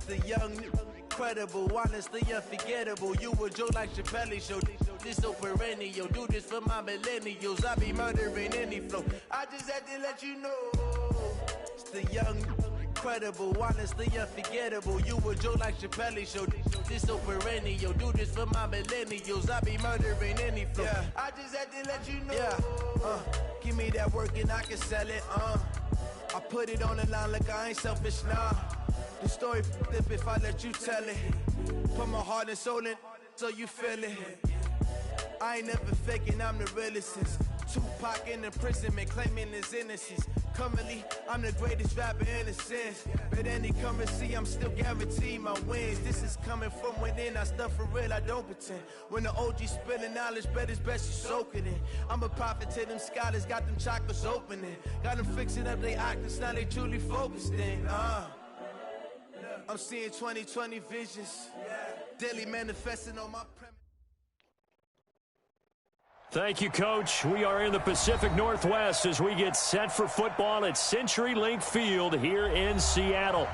the young, incredible, honestly unforgettable. You a joke like Chappelle Show. This so perennial. Do this for my millennials. I be murdering any flow. I just had to let you know. It's the young, incredible, honestly unforgettable. You a joke like Chappelle Show. This so perennial. Do this for my millennials. I be murdering any flow. Yeah. I just had to let you know. Yeah. Give me that work and I can sell it. I put it on the line like I ain't selfish, nah. The story flip if I let you tell it. Put my heart and soul in so you feel it. I ain't never faking, I'm the realest since Tupac in imprisonment, claiming his innocence. Currently, I'm the greatest rapper in a sense. But any currency, I'm still guaranteed my wins. This is coming from within, I stuff for real, I don't pretend. When the OG spilling knowledge, bet it's best you soak it in. I'm a prophet to them scholars, got them chakras opening. Got them fixing up their octaves, now they truly focused in. I'm seeing 2020 visions, daily manifesting on my premise. Thank you, Coach. We are in the Pacific Northwest as we get set for football at CenturyLink Field here in Seattle.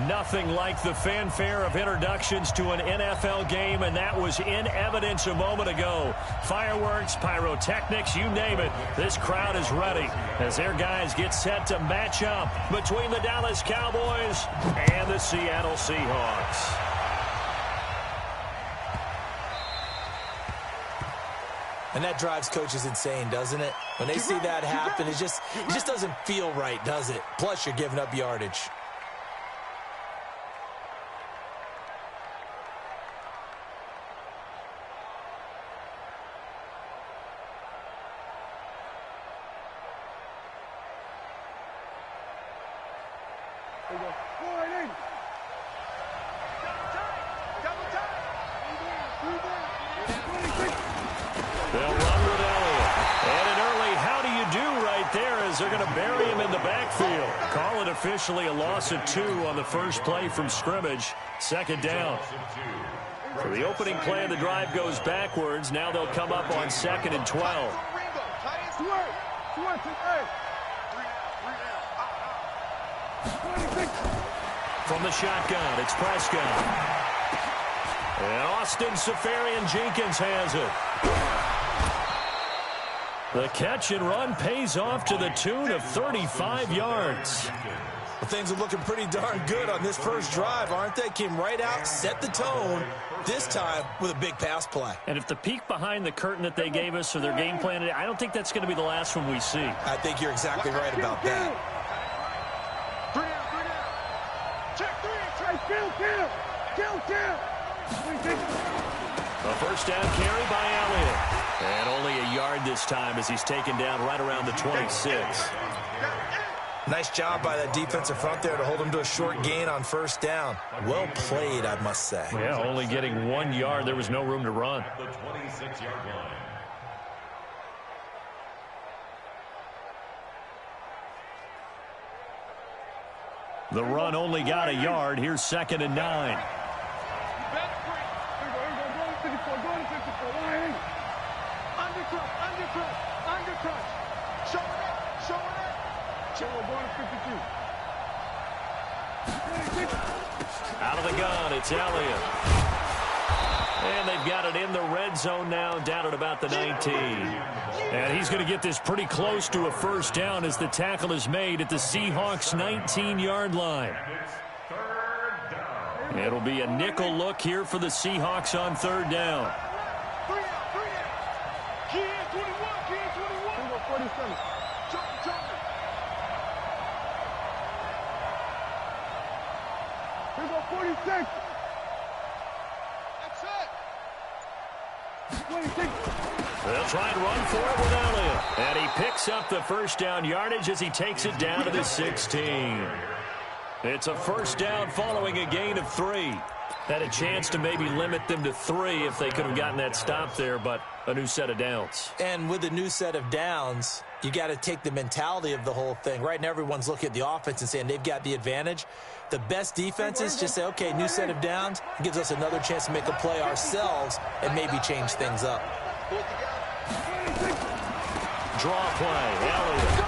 Nothing like the fanfare of introductions to an NFL game, and that was in evidence a moment ago. Fireworks, pyrotechnics, you name it. This crowd is ready as their guys get set to match up between the Dallas Cowboys and the Seattle Seahawks. And that drives coaches insane, doesn't it? When they see that happen, it just doesn't feel right, does it? Plus, you're giving up yardage. They're going to bury him in the backfield. Call it officially a loss of 2 on the first play from scrimmage. Second down. So the opening play of the drive goes backwards. Now they'll come up on 2nd and 12. From the shotgun, it's Prescott. And Austin Seferian-Jenkins has it. The catch and run pays off to the tune of 35 yards. Well, things are looking pretty darn good on this first drive, aren't they? Came right out, set the tone, this time with a big pass play. And if the peek behind the curtain that they gave us or their game plan, I don't think that's going to be the last one we see. I think you're exactly right about that. A first down carry by Elliott. And only a yard this time as he's taken down right around the 26. Nice job by that defensive front there to hold him to a short gain on first down. Well played, I must say. Yeah, only getting 1 yard. There was no room to run. The 26-yard line. The run only got a yard. Here's 2nd and 9. Out of the gun, it's Elliott. And they've got it in the red zone now, down at about the 19. And he's going to get this pretty close to a first down as the tackle is made at the Seahawks' 19-yard line. It'll be a nickel look here for the Seahawks on 3rd down. They'll try and run for it with Elliott. And he picks up the first down yardage as he takes it down to the 16. It's a first down following a gain of 3. Had a chance to maybe limit them to 3 if they could have gotten that stop there, but a new set of downs. And with a new set of downs, you got to take the mentality of the whole thing. Right now, everyone's looking at the offense and saying they've got the advantage. The best defenses just say, okay, new set of downs. It gives us another chance to make a play ourselves and maybe change things up. Draw play, Elliott.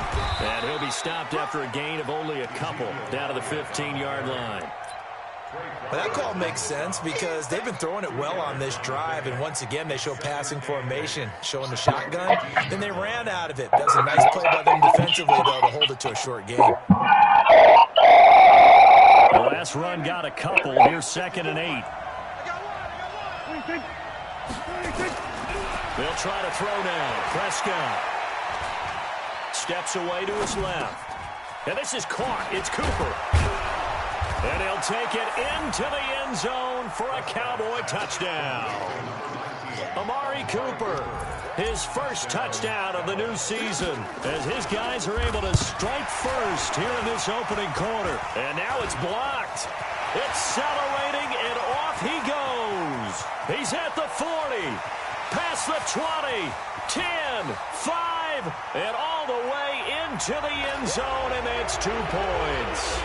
And he'll be stopped after a gain of only a couple down to the 15-yard line. Well, that call makes sense because they've been throwing it well on this drive, and once again they show passing formation, showing the shotgun. Then they ran out of it. That was a nice play by them defensively, though, to hold it to a short game. The last run got a couple. Here's 2nd and 8. They'll try to throw now. Prescott steps away to his left. And this is caught. It's Cooper. And he'll take it into the end zone for a Cowboy touchdown. Amari Cooper, his first touchdown of the new season, as his guys are able to strike first here in this opening quarter. And now it's blocked. Accelerating, and off he goes. He's at the 40, past the 20, 10, 5, and all the way into the end zone, and that's 2 points.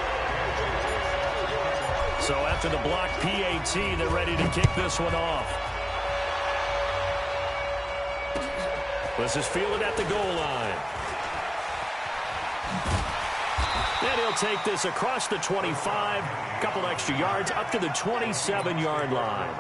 So after the block PAT, they're ready to kick this one off. This is fielded at the goal line. And he'll take this across the 25, a couple extra yards, up to the 27-yard line.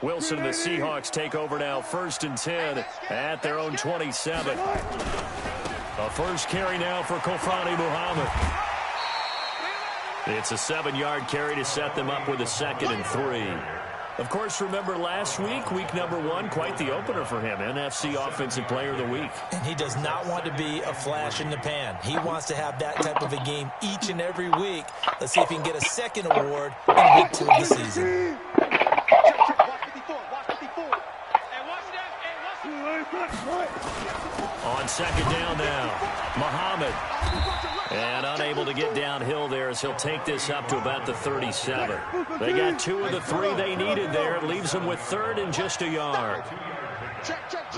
Wilson and the Seahawks take over now, 1st and 10 at their own 27. A first carry now for Kofani Muhammad. It's a 7-yard carry to set them up with a 2nd and 3. Of course, remember last week, week number 1, quite the opener for him, NFC Offensive Player of the Week. And he does not want to be a flash in the pan. He wants to have that type of a game each and every week. Let's see if he can get a second award in week 2 of the season. On 2nd down now, Muhammad. And unable to get downhill there as he'll take this up to about the 37. They got 2 of the 3 they needed there. It leaves them with 3rd and just a yard. Check. Check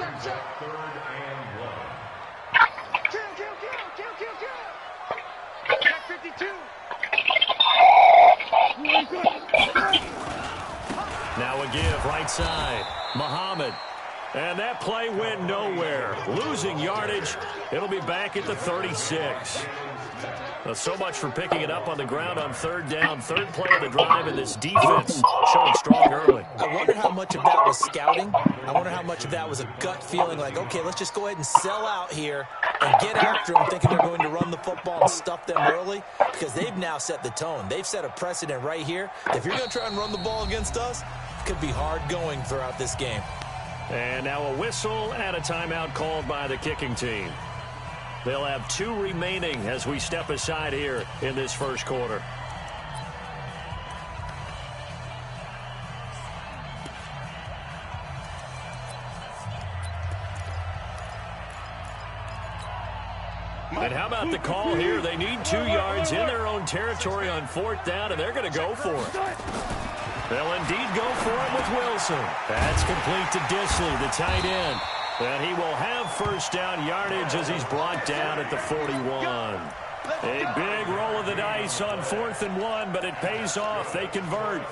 52. Now a give, right side. Muhammad. And that play went nowhere. Losing yardage. It'll be back at the 36. Well, so much for picking it up on the ground on 3rd down. 3rd play of the drive, and this defense showing strong early. I wonder how much of that was scouting. I wonder how much of that was a gut feeling like, okay, let's just go ahead and sell out here and get after them, thinking they're going to run the football and stuff them early, because they've now set the tone. They've set a precedent right here. If you're going to try and run the ball against us, it could be hard going throughout this game. And now a whistle and a timeout called by the kicking team. They'll have 2 remaining as we step aside here in this first quarter. And how about the call here? They need 2 yards in their own territory on 4th down, and they're going to go for it. They'll indeed go for it with Wilson. That's complete to Disley, the tight end. And he will have 1st down yardage as he's brought down at the 41. A big roll of the dice on 4th and 1, but it pays off. They convert.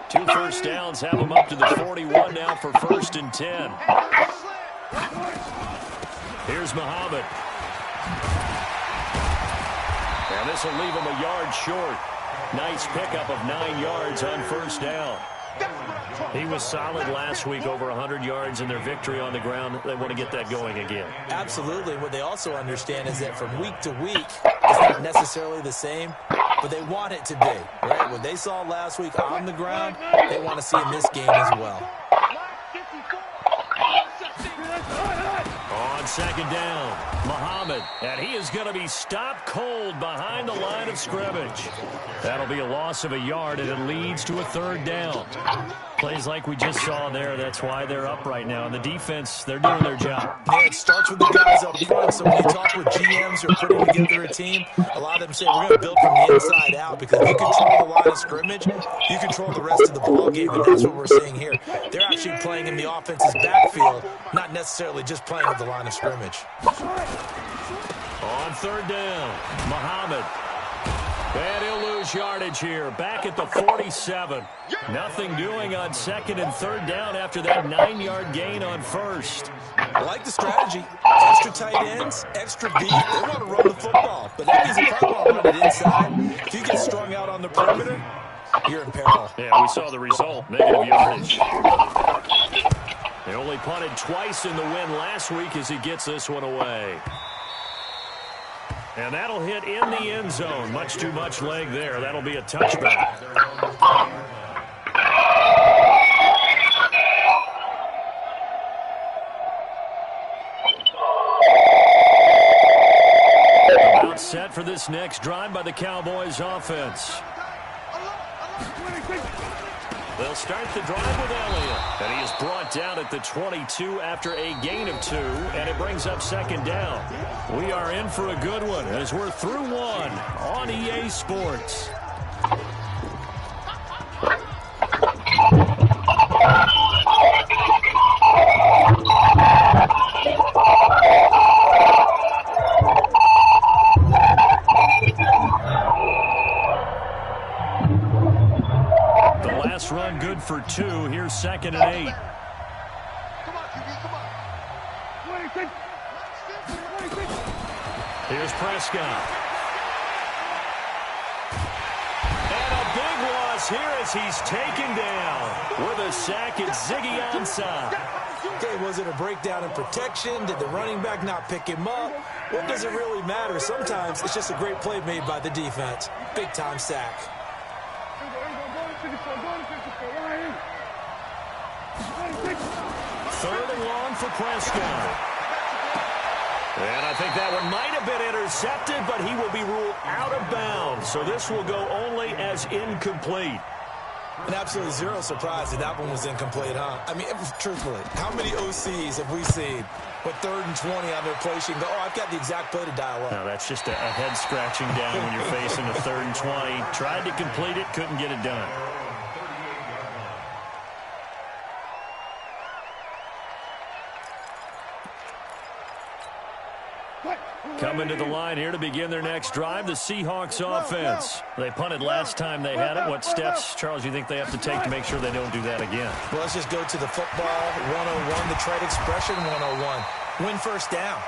Two first downs have them up to the 41 now for 1st and 10. Here's Muhammad. And this will leave him a yard short. Nice pickup of 9 yards on 1st down. He was solid last week, over 100 yards in their victory on the ground. They want to get that going again. Absolutely. What they also understand is that from week to week, it's not necessarily the same, but they want it to be, right? What they saw last week on the ground, they want to see in this game as well. On 2nd down, Muhammad, and he is going to be stopped cold behind the line of scrimmage. That'll be a loss of a yard, and it leads to a 3rd down. Plays like we just saw there. That's why they're up right now. And the defense, they're doing their job. Yeah, it starts with the guys up front. So when you talk with GMs who are putting together a team, a lot of them say we're going to build from the inside out, because if you control the line of scrimmage, you control the rest of the ball game, and that's what we're seeing here. They're actually playing in the offense's backfield, not necessarily just playing at the line of scrimmage. On third down, Muhammad. And he'll lose yardage here. Back at the 47. Nothing doing on second and third down after that 9-yard gain on first. I like the strategy. Extra tight ends, extra deep. They want to run the football, but that means you probably want to run it inside. If you get strung out on the perimeter, you're in peril. Yeah, we saw the result. Negative yardage. They only punted twice in the win last week as he gets this one away. And that'll hit in the end zone. Much too much leg there. That'll be a touchback. About set for this next drive by the Cowboys offense. They'll start the drive with Elliott. And he is brought down at the 22 after a gain of 2, and it brings up second down. We are in for a good one as we're through one on EA Sports. Run good for 2. Here's second and 8. Here's Prescott. And a big loss here as he's taken down with a sack at Ziggy Ansah. Okay, was it a breakdown in protection? Did the running back not pick him up? What does it really matter? Sometimes it's just a great play made by the defense. Big-time sack. Third and long for Prescott. And I think that one might have been intercepted, but he will be ruled out of bounds. So this will go only as incomplete. And absolutely zero surprise that that one was incomplete, huh? I mean, truthfully, how many OCs have we seen with 3rd and 20 on their play sheet and go, oh, I've got the exact play to dial up? No, that's just a head scratching down when you're facing a 3rd and 20. Tried to complete it, couldn't get it done. Coming to the line here to begin their next drive, the Seahawks offense. They punted last time they had it. What steps, Charles, you think they have to take to make sure they don't do that again? Well, let's just go to the football 101, the trade expression 101. Win first down.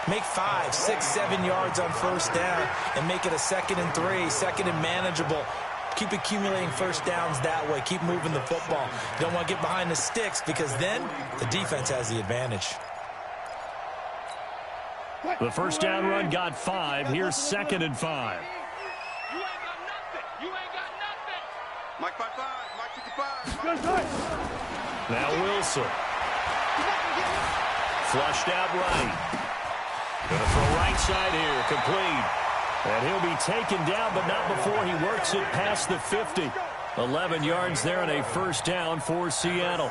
Make 5, 6, 7 yards on first down and make it a 2nd and 3, 2nd and manageable. Keep accumulating first downs that way. Keep moving the football. You don't want to get behind the sticks because then the defense has the advantage. The first down run got 5. Here's 2nd and 5. You ain't got nothing. You ain't got nothing. Mike 55. Mike 55. Now Wilson. Flushed out right. Going to throw right side here. Complete. And he'll be taken down, but not before he works it past the 50. 11 yards there and a first down for Seattle.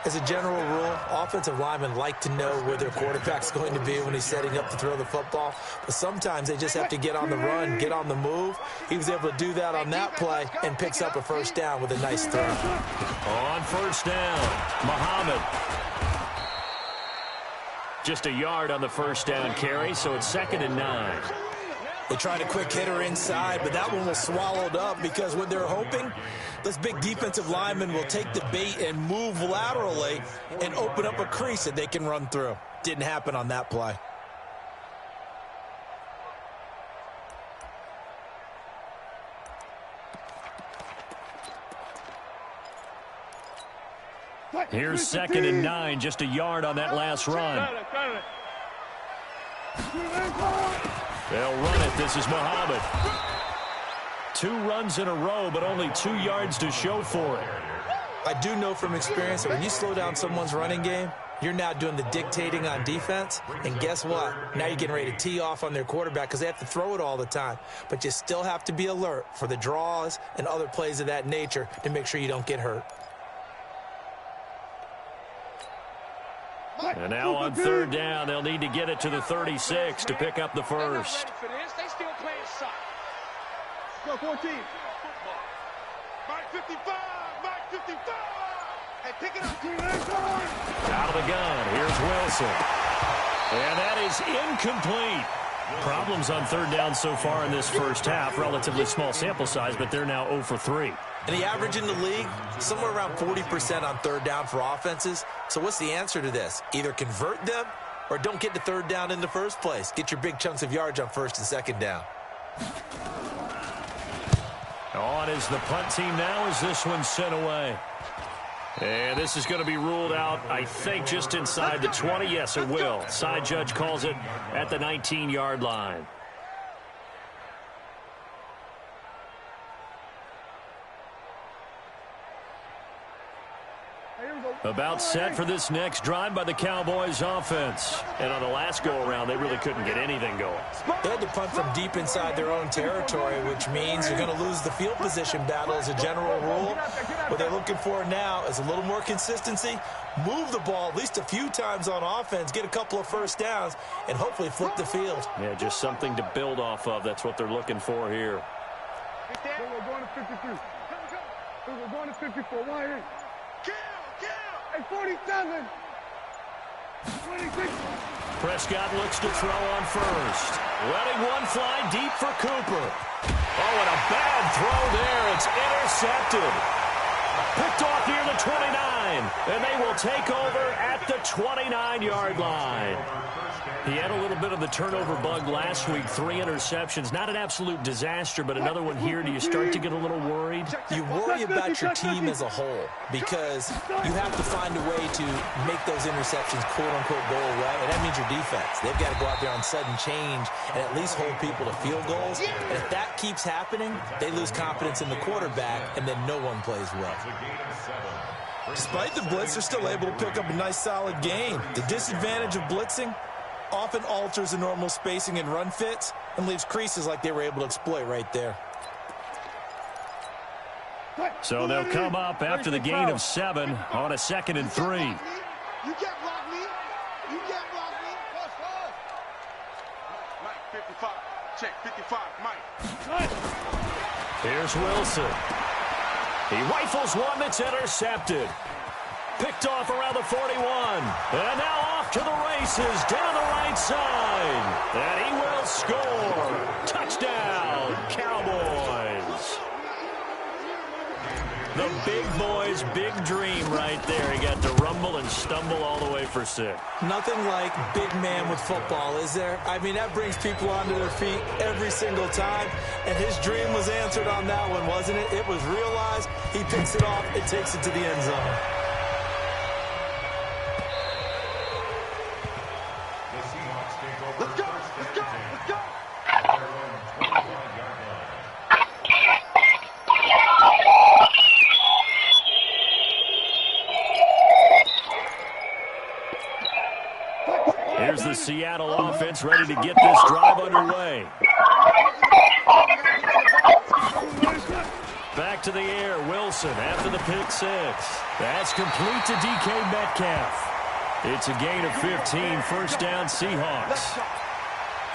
As a general rule, offensive linemen like to know where their quarterback's going to be when he's setting up to throw the football. But sometimes they just have to get on the run, get on the move. He was able to do that on that play and picks up a first down with a nice throw. On first down, Muhammad. Just a yard on the first down carry, so it's 2nd and 9. They tried a quick hitter inside, but that one was swallowed up because what they're hoping, this big defensive lineman will take the bait and move laterally and open up a crease that they can run through. Didn't happen on that play. Here's 2nd and 9, just a yard on that last run. They'll run it. This is Muhammad. 2 runs in a row, but only 2 yards to show for it. I do know from experience that when you slow down someone's running game, you're now doing the dictating on defense. And guess what? Now you're getting ready to tee off on their quarterback because they have to throw it all the time. But you still have to be alert for the draws and other plays of that nature to make sure you don't get hurt. And now on third down, they'll need to get it to the 36 to pick up the first. They still playing soccer. Go 14. Mark 55. Mark 55. Hey, pick it up. Out of the gun. Here's Wilson. And that is incomplete. Problems on third down so far in this first half. Relatively small sample size, but they're now 0 for 3. And the average in the league, somewhere around 40% on third down for offenses. So what's the answer to this? Either convert them or don't get to third down in the first place. Get your big chunks of yards on first and second down. On is the punt team now as this one's sent away. And this is going to be ruled out, I think, just inside the 20. Yes, it will. Side judge calls it at the 19-yard line. About set for this next drive by the Cowboys offense. And on the last go-around, they really couldn't get anything going. They had to punt from deep inside their own territory, which means you're going to lose the field position battle as a general rule. What they're looking for now is a little more consistency, move the ball at least a few times on offense, get a couple of first downs, and hopefully flip the field. Yeah, just something to build off of. That's what they're looking for here. We're going to 53. We're going to 54. Why ain't? Hey, 47. 26. Prescott looks to throw on first. Letting one fly deep for Cooper. Oh, and a bad throw there. It's intercepted. Picked off near the 29. And they will take over at the 29-yard line. He had a little bit of the turnover bug last week. 3 interceptions. Not an absolute disaster, but another one here. Do you start to get a little worried? You worry about your team as a whole because you have to find a way to make those interceptions, quote-unquote, go away, and that means your defense. They've got to go out there on sudden change and at least hold people to field goals. And if that keeps happening, they lose confidence in the quarterback, and then no one plays well. Despite the blitz, they're still able to pick up a nice, solid game. The disadvantage of blitzing often alters the normal spacing and run fits and leaves creases like they were able to exploit right there. So they'll come up after the gain of 7 on a 2nd and 3. You can't block me. You can't block me. Mike, 55. Check, 55. Mike. Here's Wilson. He rifles one that's intercepted. Picked off around the 41. And now off to the races down the right side. And he will score. Touchdown, Cowboys. The big boy's big dream right there. He got to rumble and stumble all the way for 6. Nothing like big man with football, is there? I mean, that brings people onto their feet every single time. And his dream was answered on that one, wasn't it? It was realized. He picks it off. It takes it to the end zone. Let's go. Let's go. Let's go. Here's the Seattle offense ready to get this drive underway. Back to the air, Wilson after the pick 6. That's complete to DK Metcalf. It's a gain of 15, first down Seahawks.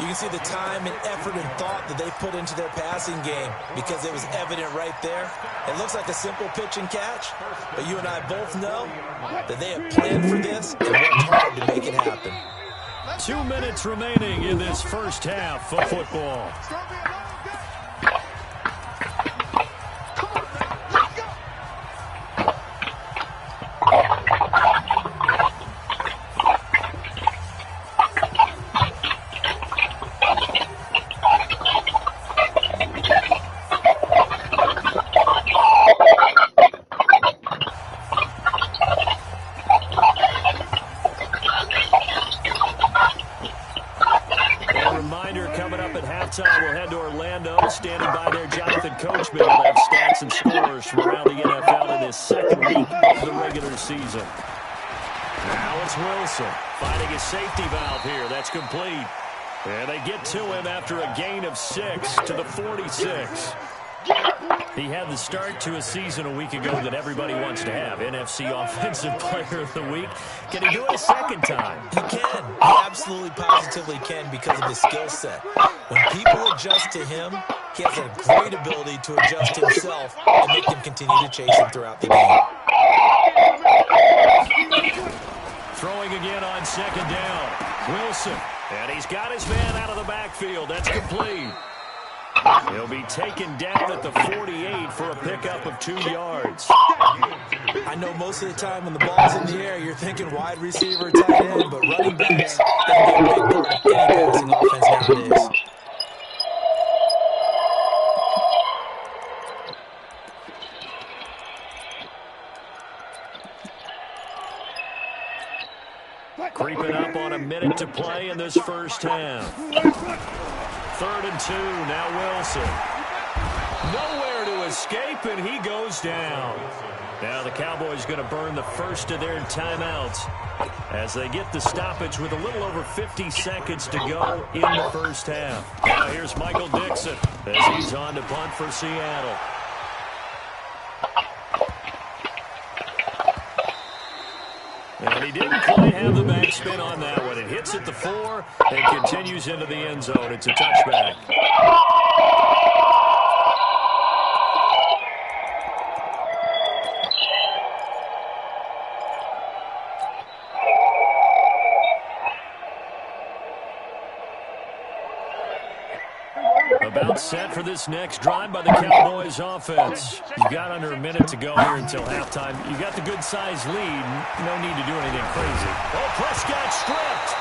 You can see the time and effort and thought that they put into their passing game because it was evident right there. It looks like a simple pitch and catch, but you and I both know that they have planned for this and worked hard to make it happen. 2 minutes remaining in this first half of football. We'll head to Orlando. Standing by there, Jonathan Coachman will have stats and scores from around the NFL in this second week of the regular season. Now it's Wilson finding his safety valve here. That's complete. And they get to him after a gain of 6 to the 46. He had the start to a season a week ago that everybody wants to have. NFC Offensive Player of the Week. Can he do it a second time? He can. He absolutely positively can because of his skill set. When people adjust to him, he has a great ability to adjust himself and make them continue to chase him throughout the game. Throwing again on second down. Wilson. And he's got his man out of the backfield. That's complete. He'll be taken down at the 48 for a pickup of 2 yards. I know most of the time when the ball's in the air, you're thinking wide receiver, tight end, but running backs can be a big part of any passing offense nowadays. Creeping up on a minute to play in this first half. 3rd and 2, now Wilson. Nowhere to escape, and he goes down. Now the Cowboys going to burn the first of their timeouts as they get the stoppage with a little over 50 seconds to go in the first half. Now here's Michael Dixon as he's on to punt for Seattle. And he didn't quite have the backspin on that one. It hits at the 4 and continues into the end zone. It's a touchback. About set for this next drive by the Cowboys offense. You've got under a minute to go here until halftime. You got the good-sized lead. No need to do anything crazy. Oh, Prescott stripped.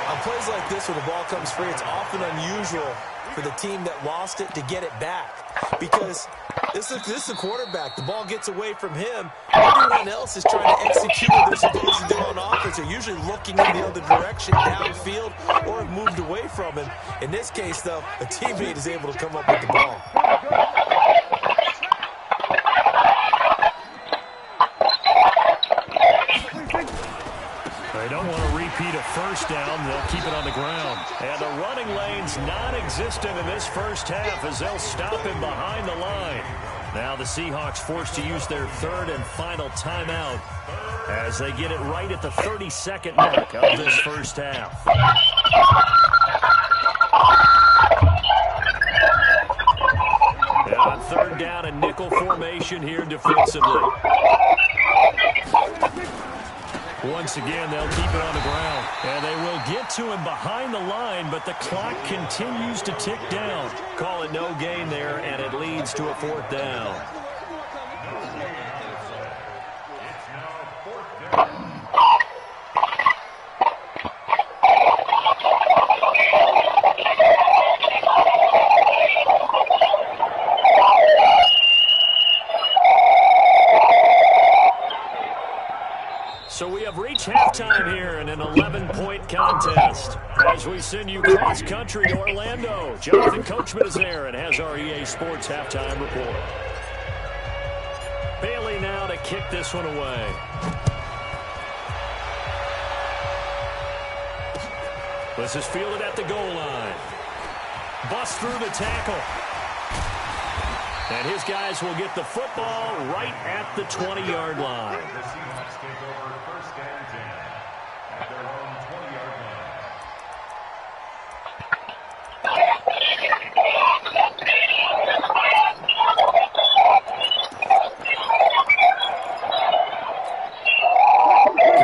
On plays like this, when the ball comes free, it's often unusual for the team that lost it to get it back. Because this is the quarterback. The ball gets away from him. Everyone else is trying to execute what they're supposed to do on offense. They're usually looking in the other direction, downfield, or have moved away from him. In this case, though, a teammate is able to come up with the ball. They don't want to repeat a first down. They'll keep it on the ground. And the running lane's non-existent in this first half as they'll stop him behind the line. Now the Seahawks forced to use their 3rd and final timeout as they get it right at the 32nd mark of this first half. And on 3rd down, a nickel formation here defensively. Once again, they'll keep it on the ground. And they will get to him behind the line, but the clock continues to tick down. Call it no gain there, and it leads to a 4th down. So we have reached halftime here in an 11-point contest. As we send you cross-country to Orlando, Jonathan Coachman is there and has our EA Sports halftime report. Bailey now to kick this one away. This is fielded at the goal line. Bust through the tackle. And his guys will get the football right at the 20-yard line.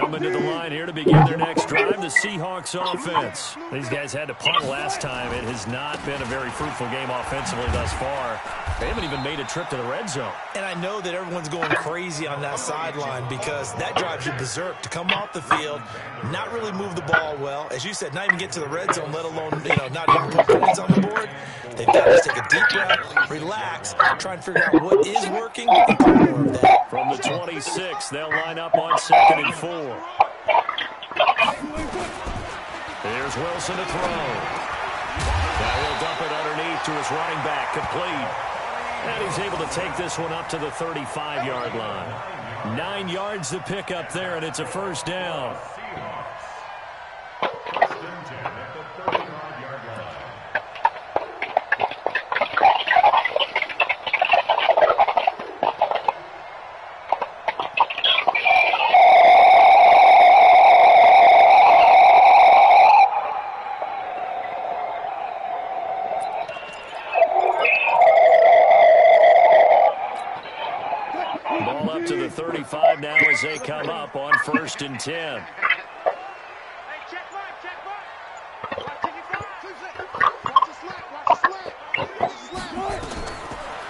Coming to the line here to begin their next drive, the Seahawks offense. These guys had to punt last time. It has not been a very fruitful game offensively thus far. They haven't even made a trip to the red zone. And I know that everyone's going crazy on that sideline because that drives you berserk to come off the field, not really move the ball well. As you said, not even get to the red zone, let alone, not even put points on the board. They've got to take a deep breath, relax, try and figure out what is working, and do more of that. From the 26, they'll line up on 2nd and 4. Here's Wilson to throw. Now he'll dump it underneath to his running back, complete. And he's able to take this one up to the 35-yard line. 9 yards to pick up there, and it's a first down. Ball up to the 35 now as they come up on 1st and 10.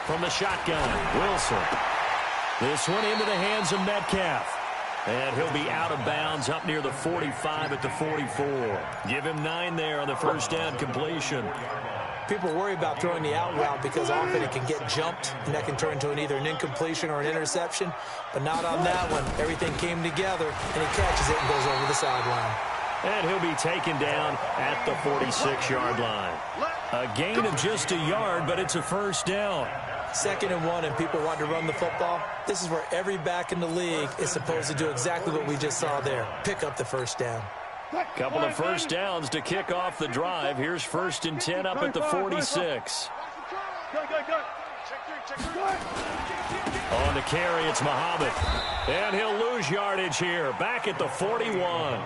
From the shotgun, Wilson. This one into the hands of Metcalf. And he'll be out of bounds up near the 45 at the 44. Give him 9 there on the first down completion. People worry about throwing the out route because often it can get jumped, and that can turn into either an incompletion or an interception. But not on that one. Everything came together, and he catches it and goes over the sideline. And he'll be taken down at the 46-yard line. A gain of just a yard, but it's a first down. 2nd and 1, and people want to run the football. This is where every back in the league is supposed to do exactly what we just saw there. Pick up the first down. Couple of first downs to kick off the drive. Here's 1st and 10 up at the 46. On the carry, it's Muhammad. And he'll lose yardage here. Back at the 41.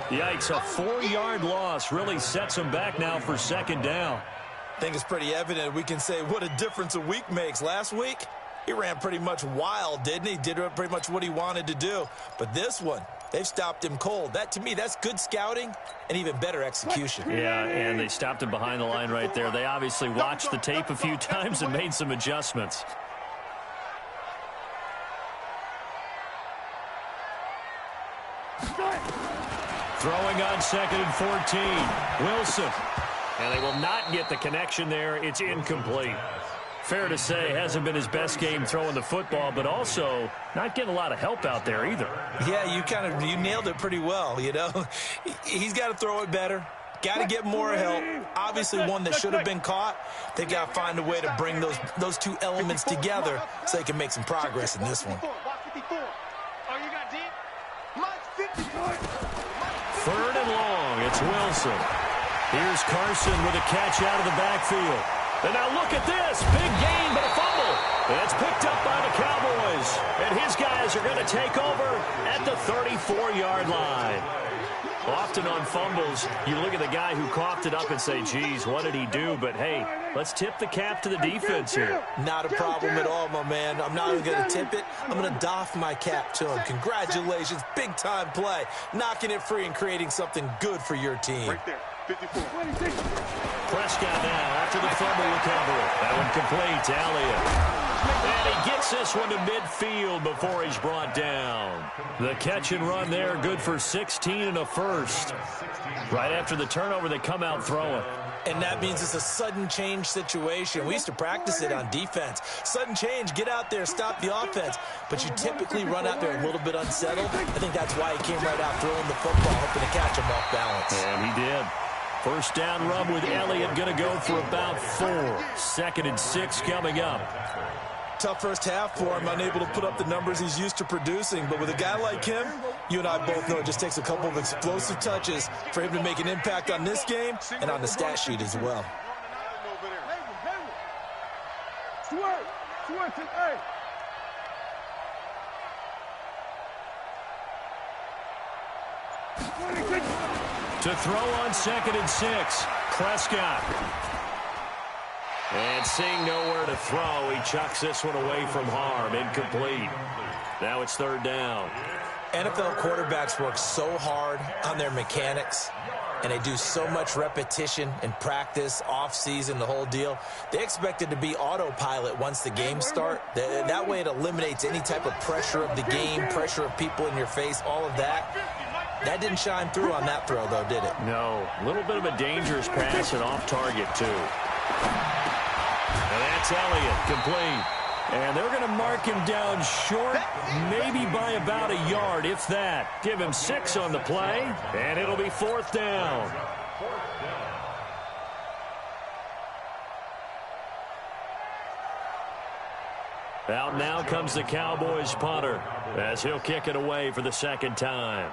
Yikes, a 4-yard loss really sets him back now for 2nd down. I think it's pretty evident. We can say what a difference a week makes. Last week, he ran pretty much wild, didn't he? Did pretty much what he wanted to do. But this one, they've stopped him cold. That, to me, that's good scouting and even better execution. Yeah, and they stopped him behind the line right there. They obviously watched the tape a few times and made some adjustments. Throwing on 2nd and 14. Wilson. And they will not get the connection there. It's incomplete. Fair to say, hasn't been his best game throwing the football, but also not getting a lot of help out there either. Yeah, you nailed it pretty well, you know. He's got to throw it better. Got to get more help. Obviously one that should have been caught. They've got to find a way to bring those two elements together so they can make some progress in this one. 3rd and long. It's Wilson. Here's Carson with a catch out of the backfield. And now look at this. Big gain, but a fumble. That's picked up by the Cowboys. And his guys are going to take over at the 34-yard line. Often on fumbles, you look at the guy who coughed it up and say, geez, what did he do? But, hey, let's tip the cap to the defense here. Not a problem at all, my man. I'm not even going to tip it. I'm going to doff my cap to him. Congratulations. Big-time play. Knocking it free and creating something good for your team. Right there. 54. Prescott now after the fumble recovery. That one complete to Elliott. And he gets this one to midfield before he's brought down. The catch and run there, good for 16 and a first. Right after the turnover, they come out throwing. And that means it's a sudden change situation. We used to practice it on defense. Sudden change, get out there, stop the offense. But you typically run out there a little bit unsettled. I think that's why he came right out throwing the football, hoping to catch him off balance. And he did. First down run with Elliott, going to go for about 4. 2nd and 6 coming up. Tough first half for him, unable to put up the numbers he's used to producing. But with a guy like him, you and I both know it just takes a couple of explosive touches for him to make an impact on this game and on the stat sheet as well. To throw on 2nd and 6, Prescott. And seeing nowhere to throw, he chucks this one away from harm. Incomplete. Now it's 3rd down. NFL quarterbacks work so hard on their mechanics, and they do so much repetition and practice, off-season, the whole deal. They expect it to be autopilot once the games start. That way it eliminates any type of pressure of the game, pressure of people in your face, all of that. That didn't shine through on that throw, though, did it? No. A little bit of a dangerous pass and off target, too. And that's Elliott, complete. And they're going to mark him down short, maybe by about a yard, if that. Give him 6 on the play, and it'll be 4th down. Out now comes the Cowboys punter as he'll kick it away for the 2nd time.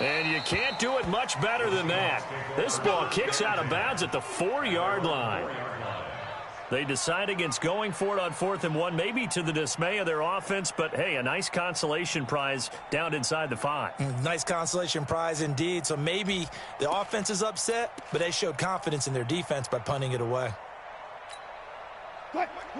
And you can't do it much better than that. This ball kicks out of bounds at the 4-yard line. They decide against going for it on 4th and 1, maybe to the dismay of their offense, but hey, a nice consolation prize down inside the 5. Nice consolation prize indeed. So maybe the offense is upset, but they showed confidence in their defense by punting it away.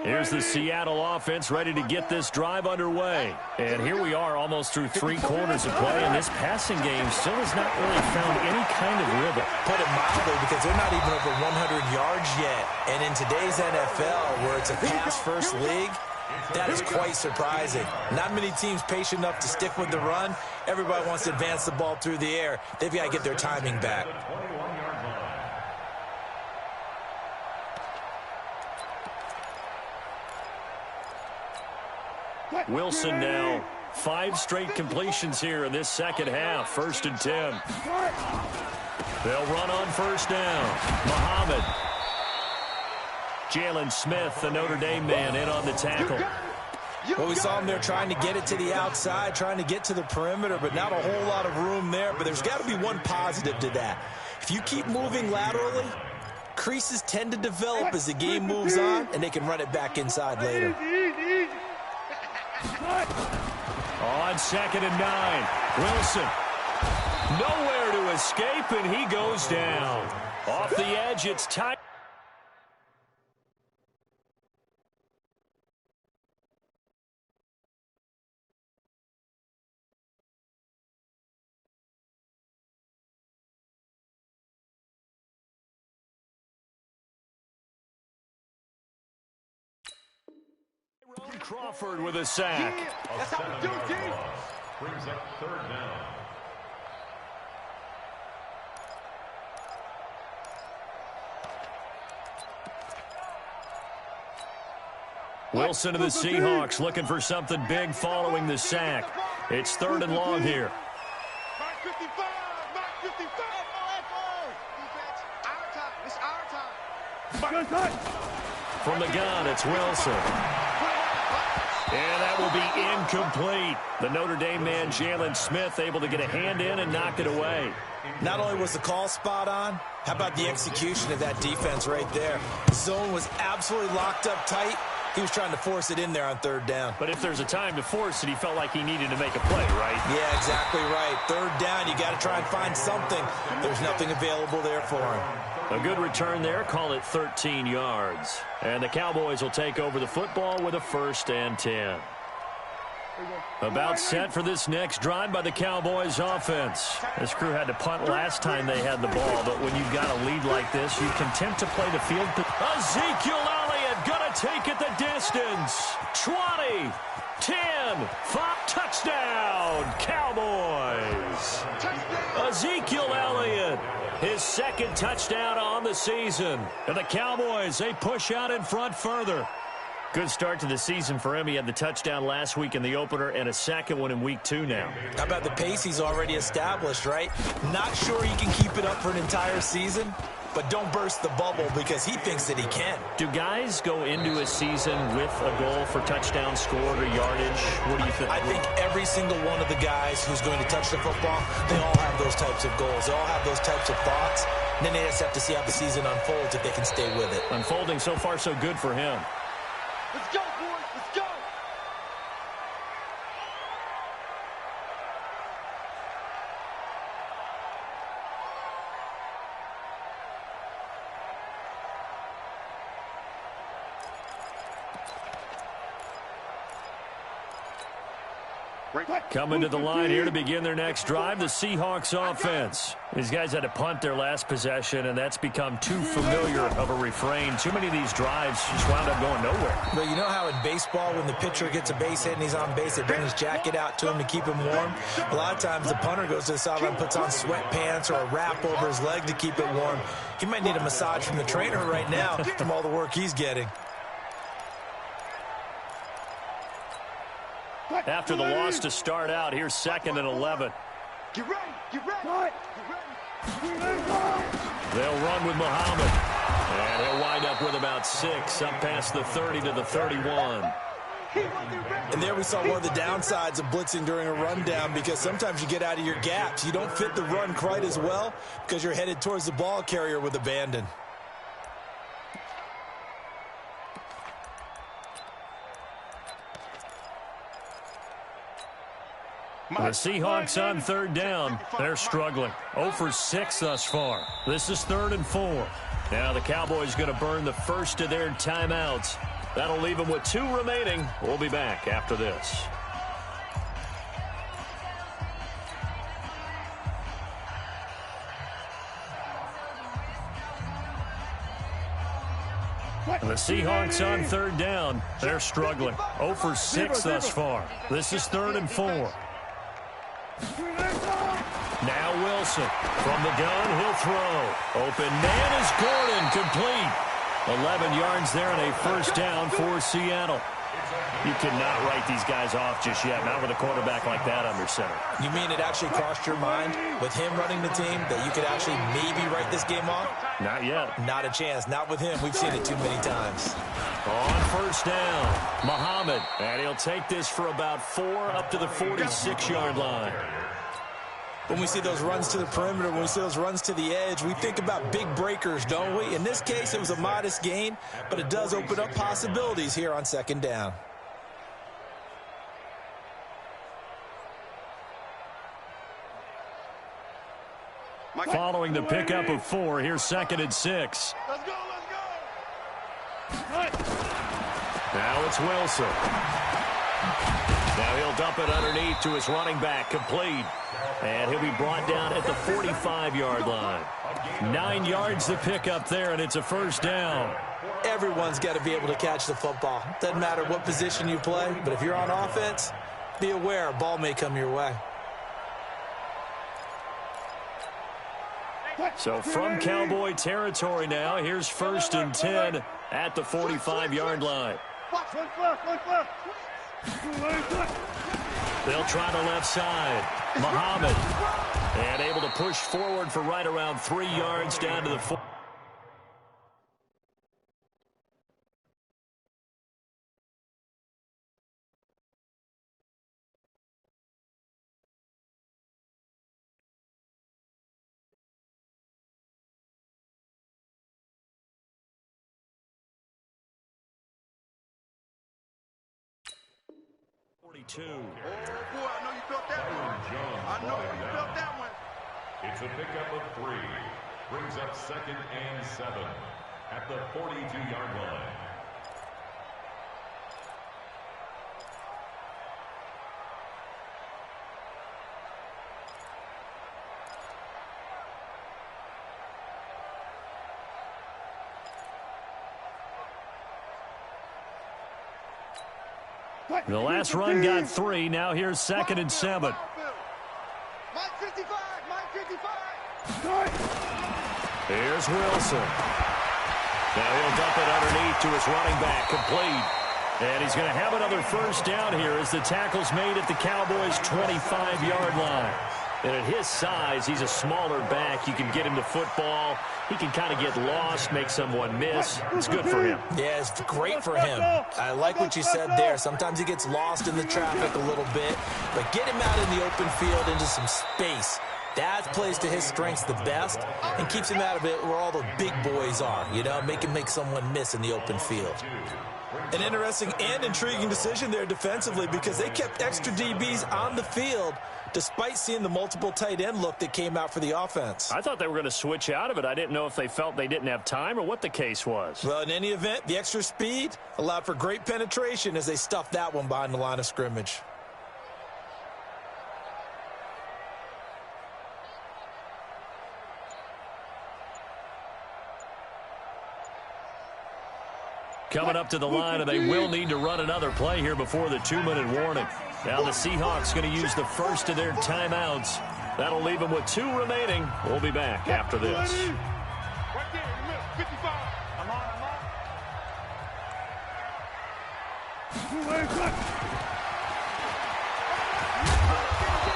Here's the Seattle offense ready to get this drive underway. And here we are almost through 3 quarters of play, and this passing game still has not really found any kind of rhythm. Put it mildly, because they're not even over 100 yards yet. And in today's NFL, where it's a pass-first league, that is quite surprising. Not many teams patient enough to stick with the run. Everybody wants to advance the ball through the air. They've got to get their timing back. Wilson now. 5 straight completions here in this second half. 1st and 10. They'll run on 1st down. Muhammad. Jalen Smith, the Notre Dame man, in on the tackle. Well, we saw him there trying to get it to the outside, trying to get to the perimeter, but not a whole lot of room there. But there's got to be one positive to that. If you keep moving laterally, creases tend to develop as the game moves on, and they can run it back inside later. On 2nd and 9, Wilson. Nowhere to escape, and he goes down. Off the edge, it's tight. Crawford with a sack. That's how we do it, Dave. Brings up 3rd down. Wilson to the Seahawks looking for something big following the sack. It's 3rd and long here. Mark 55, Mark 55. Defense, our time. It's our time. From the gun, it's Wilson. And that will be incomplete. The Notre Dame man, Jalen Smith, able to get a hand in and knock it away. Not only was the call spot on, how about the execution of that defense right there? The zone was absolutely locked up tight. He was trying to force it in there on 3rd down. But if there's a time to force it, he felt like he needed to make a play, right? Yeah, exactly right. 3rd down, you got to try and find something. There's nothing available there for him. A good return there, call it 13 yards. And the Cowboys will take over the football with a 1st and 10. About set for this next drive by the Cowboys offense. This crew had to punt last time they had the ball, but when you've got a lead like this, you can attempt to play the field. Ezekiel Elliott gonna take it the distance. 20, 10, 5, touchdown, Cowboys. Ezekiel Elliott, his 2nd touchdown on the season. And the Cowboys, they push out in front further. Good start to the season for him. He had the touchdown last week in the opener and a 2nd one in week 2 now. How about the pace he's already established, right? Not sure he can keep it up for an entire season, but don't burst the bubble because he thinks that he can. Do guys go into a season with a goal for touchdown scored or yardage? What do you think? I think every single one of the guys who's going to touch the football, they all have those types of goals. They all have those types of thoughts. And then they just have to see how the season unfolds if they can stay with it. Unfolding so far so good for him. Let's go, boys. Let's go. Coming to the line here to begin their next drive, the Seahawks offense. These guys had to punt their last possession, and that's become too familiar of a refrain. Too many of these drives just wound up going nowhere. But you know how in baseball, when the pitcher gets a base hit and he's on base, they bring his jacket out to him to keep him warm? A lot of times the punter goes to the sideline, puts on sweatpants or a wrap over his leg to keep it warm. He might need a massage from the trainer right now from all the work he's getting. After the loss to start out, here's 2nd and 11. Get ready. Get ready. They'll run with Muhammad. And he'll wind up with about 6, up past the 30 to the 31. And there we saw one of the downsides of blitzing during a rundown, because sometimes you get out of your gaps. You don't fit the run quite as well because you're headed towards the ball carrier with abandon. The Seahawks on third down. They're struggling. 0 for 6 thus far. This is 3rd and 4. Now the Cowboys going to burn the first of their timeouts. That'll leave them with 2 remaining. We'll be back after this. The Seahawks on third down. They're struggling. 0 for 6 thus far. This is 3rd and 4. Now Wilson. From the gun, he'll throw. Open man is Gordon. Complete. 11 yards there and a first down for Seattle. You cannot write these guys off just yet, not with a quarterback like that under center. You mean it actually crossed your mind with him running the team that you could actually maybe write this game off? Not yet. Not a chance. Not with him. We've seen it too many times. On first down, Muhammad. And he'll take this for about 4 up to the 46-yard line. When we see those runs to the perimeter, when we see those runs to the edge, we think about big breakers, don't we? In this case, it was a modest gain, but it does open up possibilities here on second down. Following the pickup of 4, here's 2nd and 6. Let's go, let's go. Now it's Wilson. Now he'll dump it underneath to his running back, complete. And he'll be brought down at the 45-yard line. 9 yards to pick up there, and it's a first down. Everyone's got to be able to catch the football. Doesn't matter what position you play, but if you're on offense, be aware a ball may come your way. So from Cowboy territory now, here's 1st and 10 at the 45-yard line. They'll try the left side. Muhammad. And able to push forward for right around 3 yards down to the 4. Oh, boy, I know you felt that one. I know you felt that one. It's a pickup of 3. Brings up 2nd and 7 at the 42-yard line. The last run got 3. Now here's 2nd and 7. Mike 55, Mike 55. Here's Wilson. Now he'll dump it underneath to his running back, complete. And he's going to have another first down here as the tackle's made at the Cowboys' 25-yard line. And at his size, he's a smaller back. You can get him to football. He can kind of get lost, make someone miss. It's good for him. Yeah, it's great for him. I like what you said there. Sometimes he gets lost in the traffic a little bit. But get him out in the open field into some space. That plays to his strengths the best and keeps him out of it where all the big boys are. You know, make him make someone miss in the open field. An interesting and intriguing decision there defensively because they kept extra DBs on the field despite seeing the multiple tight end look that came out for the offense. I thought they were going to switch out of it. I didn't know if they felt they didn't have time or what the case was. Well, in any event, the extra speed allowed for great penetration as they stuffed that one behind the line of scrimmage. Coming up to the line, and they will need to run another play here before the 2-minute warning. Now the Seahawks going to use the first of their timeouts. That'll leave them with 2 remaining. We'll be back after this. Right there, 55.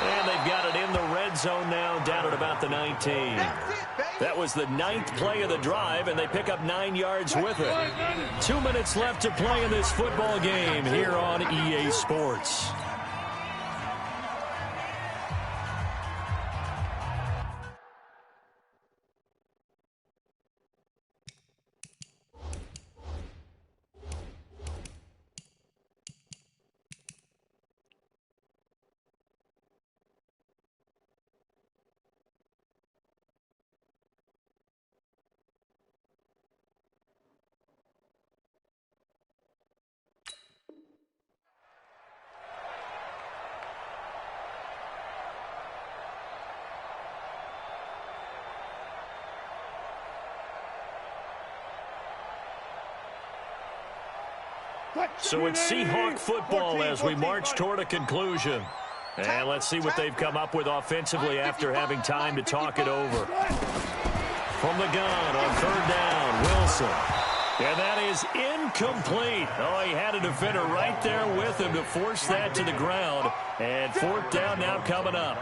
And they've got it in the red zone now, down at about the 19. That was the 9th play of the drive, and they pick up 9 yards with it. 2 minutes left to play in this football game here on EA Sports. So it's Seahawk football as we march toward a conclusion. And let's see what they've come up with offensively after having time to talk it over. From the gun on 3rd down, Wilson. And that is incomplete. Oh, he had a defender right there with him to force that to the ground. And 4th down now coming up.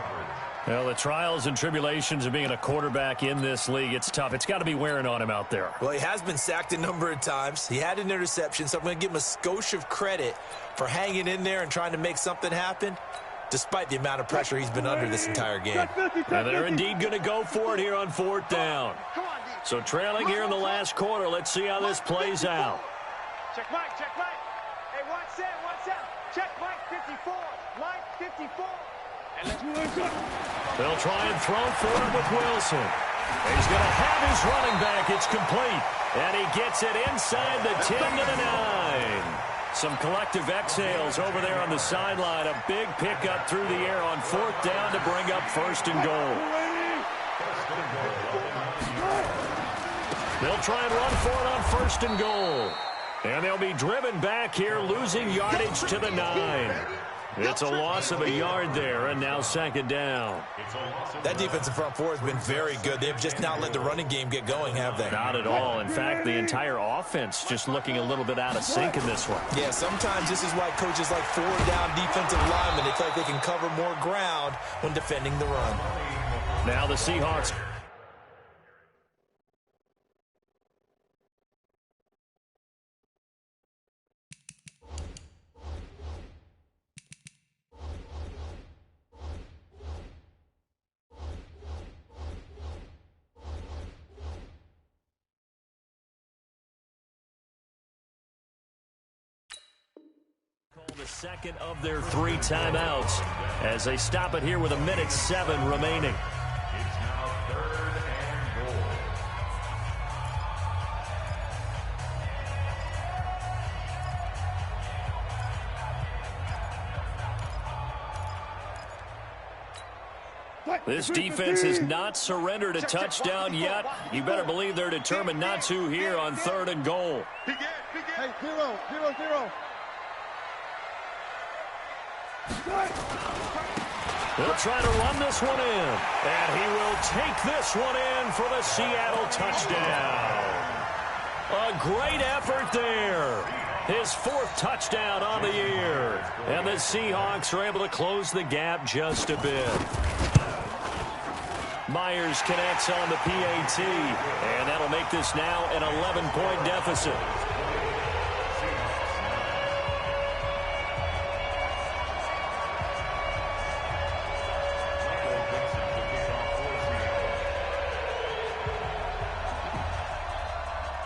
Well, the trials and tribulations of being a quarterback in this league, it's tough. It's got to be wearing on him out there. Well, he has been sacked a number of times. He had an interception, so I'm going to give him a skosh of credit for hanging in there and trying to make something happen, despite the amount of pressure he's been under this entire game. And they're indeed going to go for it here on 4th down. So trailing here in the last quarter. Let's see how this plays out. Check Mike, check Mike. Hey, watch that. Check Mike 54. Mike 54. They'll try and throw for it with Wilson. He's going to have his running back. It's complete. And he gets it inside the 10 to the 9. Some collective exhales over there on the sideline. A big pickup through the air on 4th down to bring up 1st and goal. They'll try and run for it on 1st and goal. And they'll be driven back here, losing yardage to the 9. It's a loss of a yard there, and now 2nd down. That defensive front four has been very good. They've just not let the running game get going, have they? Not at all. In fact, the entire offense just looking a little bit out of sync in this one. Yeah, sometimes this is why coaches like 4-down defensive linemen, they feel like they can cover more ground when defending the run. Now the Seahawks. The second of their 3 timeouts as they stop it here with 1:07 remaining. It's now 3rd and goal. This defense has not surrendered a touchdown yet. You better believe they're determined not to here on 3rd and goal. Hey, 0-0-0. They'll try to run this one in. And he will take this one in for the Seattle touchdown. A great effort there. His 4th touchdown on the year. And the Seahawks are able to close the gap just a bit. Myers connects on the PAT. And that'll make this now an 11-point deficit.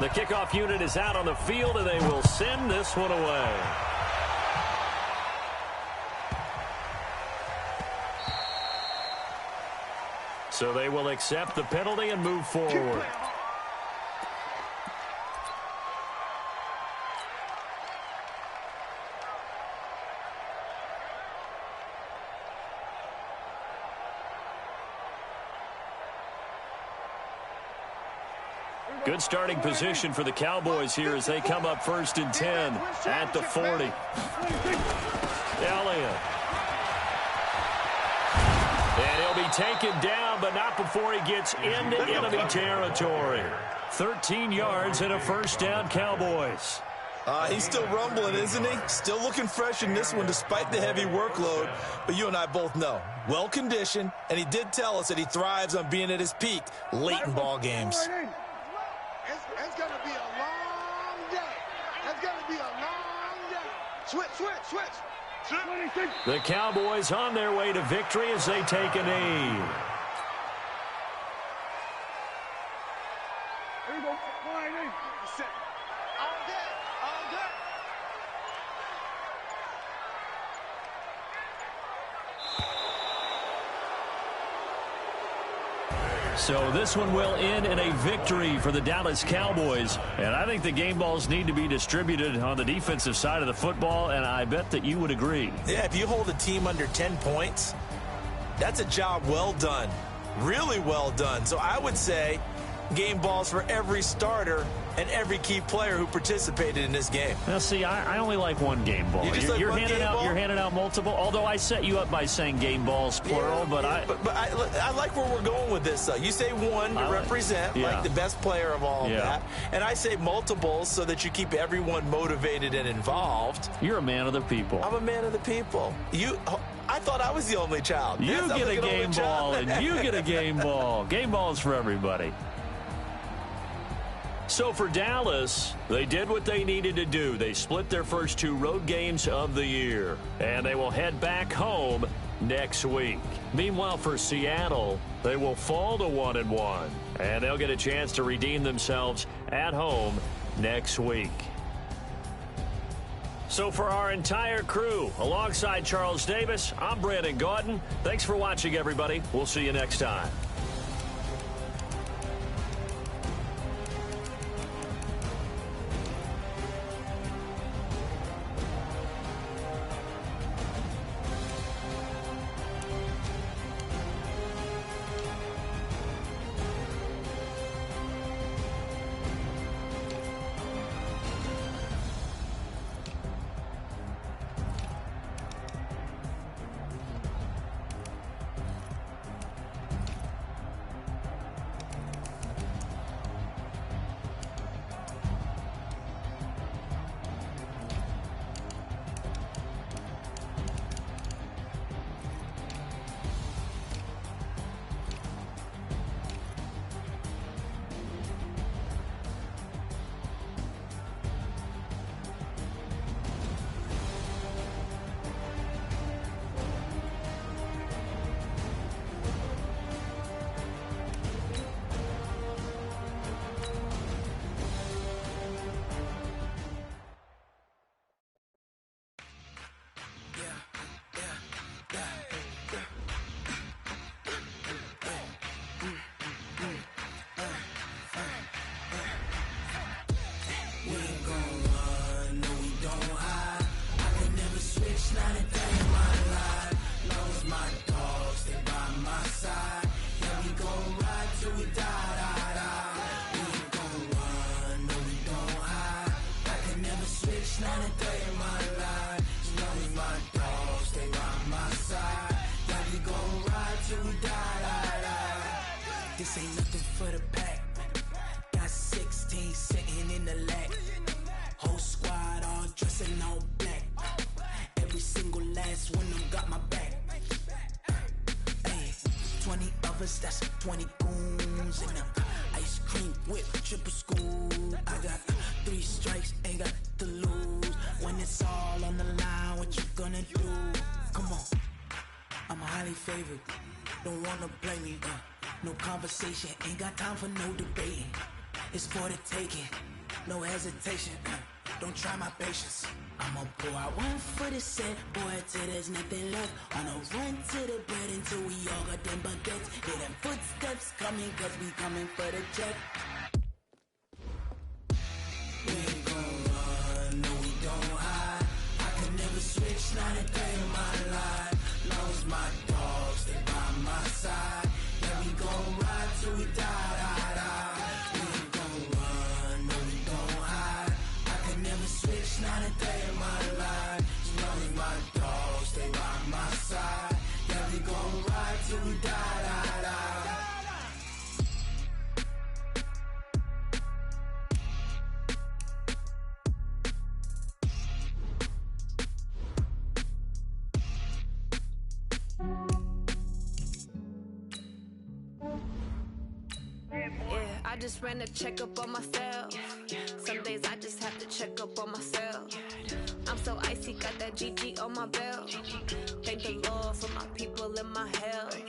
The kickoff unit is out on the field, and they will send this one away. So they will accept the penalty and move forward. Good starting position for the Cowboys here as they come up 1st and 10 at the 40. Elliott. And he'll be taken down, but not before he gets into enemy territory. 13 yards and a 1st down, Cowboys. He's still rumbling, isn't he? Still looking fresh in this one despite the heavy workload. But you and I both know, well-conditioned, and he did tell us that he thrives on being at his peak late in ball games. It's going to be a long day. It's going to be a long day. Switch. The Cowboys on their way to victory as they take a knee. Here we go. All day. So this one will end in a victory for the Dallas Cowboys. And I think the game balls need to be distributed on the defensive side of the football, and I bet that you would agree. Yeah, if you hold a team under 10 points, that's a job well done. Really well done. So I would say game balls for every starter and every key player who participated in this game. Now, see, I only like one game ball. You're handing out multiple. Although I set you up by saying game balls plural, but I like where we're going with this. Though you say one to represent like the best player of all of that, and I say multiples so that you keep everyone motivated and involved. You're a man of the people. I'm a man of the people. I thought I was the only child. You get a game ball, and you get a game ball. Game balls for everybody. So for Dallas, they did what they needed to do. They split their first 2 road games of the year, and they will head back home next week. Meanwhile, for Seattle, they will fall to 1-1, and they'll get a chance to redeem themselves at home next week. So for our entire crew, alongside Charles Davis, I'm Brandon Gaudin. Thanks for watching, everybody. We'll see you next time. This ain't nothing for the pack. Got 16 sitting in the lag. Whole squad all dressing all black. Every single last one of them got my back. Hey, 20 of us, that's 20 goons in them. Ice cream whip, triple scoop. I got 3 strikes, ain't got to lose. When it's all on the line, what you gonna do? Come on, I'm highly favored. Don't wanna play me, no conversation, ain't got time for no debating. It's for the taking, no hesitation. Don't try my patience. I'ma pour out one for the set, boy, till there's nothing left. On a run to the bread until we all got them baguettes. Hear them footsteps coming, cause we coming for the check. We ain't gon' run, no we don't hide. I can never switch, not a day in my life. Long as my dogs stay by my side. Yeah, we gon' ride till we die. We ain't gon' run, no we don't hide. I can never switch, not a day in my life. As long as my dogs stay by my side. Yeah, we gon' ride till we die. I just ran a checkup on myself. Some days I just have to check up on myself. I'm so icy, got that GG on my belt. Thank the Lord for my people and my health.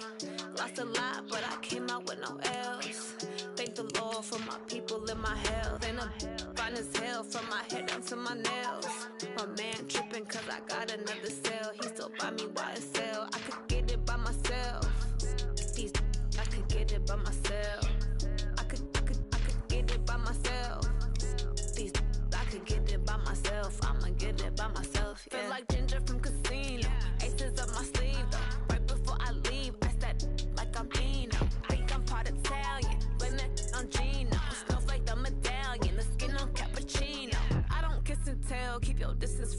Lost a lot, but I came out with no L's. Thank the Lord for my people and my health. And I'm fine as hell from my head down to my nails. My man tripping cause I got another cell. He still buy me YSL. I could get it by myself. I could get it by myself. I could get it by myself. I could get it by myself. I'ma get it by myself. Yeah. Feel like Ginger from Casino. Aces up my sleeve though. Right before I leave, I said like I'm Dino. I think I'm part Italian. Blame that on G.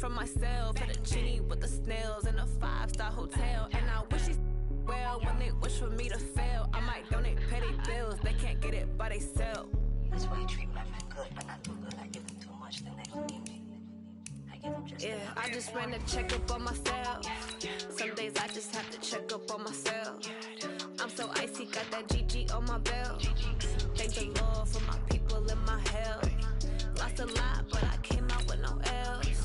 from myself. For the genie with the snails in a 5-star hotel. And I wish he well when they wish for me to fail. I might donate petty bills, they can't get it by themselves. That's why you treat my friend good, but not too good. I give them too much, then they don't give me. I give them just I just ran a checkup on myself. Some days I just have to check up on myself. I'm so icy, got that GG on my belt. Thank the Lord for my people in my health. Lost a lot, but I came out with no else.